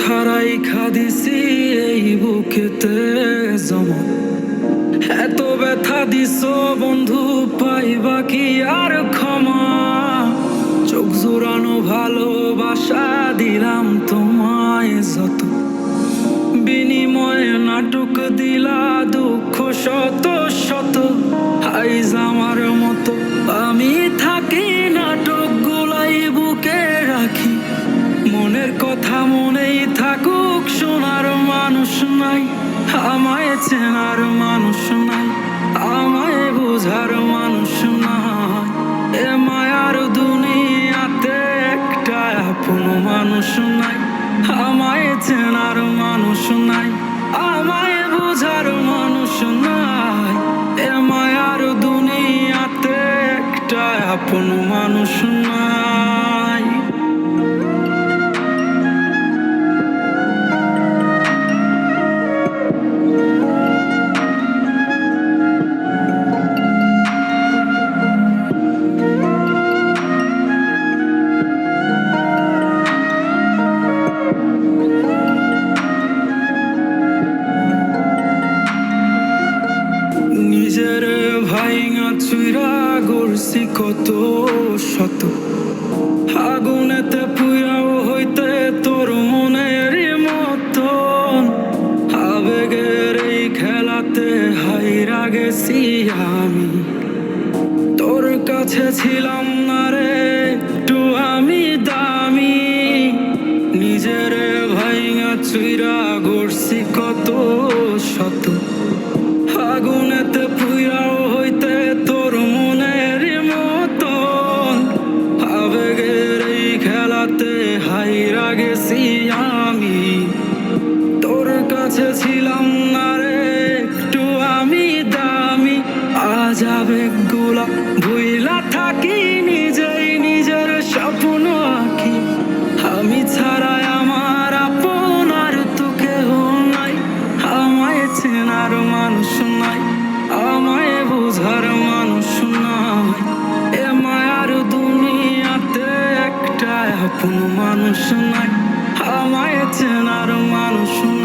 ছাড়াই খাদিছি এই বুকেতে জমা। এত ব্যথা দিছ বন্ধু, পাইবা কি আর ক্ষমা? চোখ জোড়ানো ভালোবাসা দিলাম তোমায় যত, বিনিময়ে নাটক দিলা দুঃখ শত শত। আইজ আমার মতো আমি থাকি, নাটক গুলাই বুকে রাখি। মনের কথা মনেই থাকুক, শোনার মানুষ নাই, আমায় চেনার মানুষ নাই, আমায় বুঝার মানুষ নাই। এ মায়ার দুনিয়াতে একটা আপন মানুষ নাই, আমায় চেনার মানুষ নাই, আমায় বুঝার মানুষ নাই। এ মায়ার দুনিয়াতে একটা আপন মানুষ নাই। নিজের ভাইঙা চুইরা গড়ছি কত শত, আগুনেতে পুইরাও হইতে তোর মনের মতন। আবেগের এই খেলাতে হাইরা গেছি আমি, তোর কাছে ছিলাম না রে একটু আমি দামি। নিজের ভাইঙা চুইরা গড়ছি কত শত, আগুনেতে পুইরাও হইতে তোর মনের মতন। আবেগের এই খেলাতে হাইরা গেছি আমি, তোর কাছে ছিলাম না রে একটু আমি দামি। আজ আবেগগুলা ভুইলা থাকি, নিজেই নিজের স্বপ্ন আঁকি। আমি ছাড়া আমার আপন আর তো কেহ নাই, আমায় চেনার মানুষ নাই, আমায় বুঝার মানুষ নাই। এ মায়ার দুনিয়াতে একটা আপন মানুষ নাই, আমায় চেনার মানুষ নাই।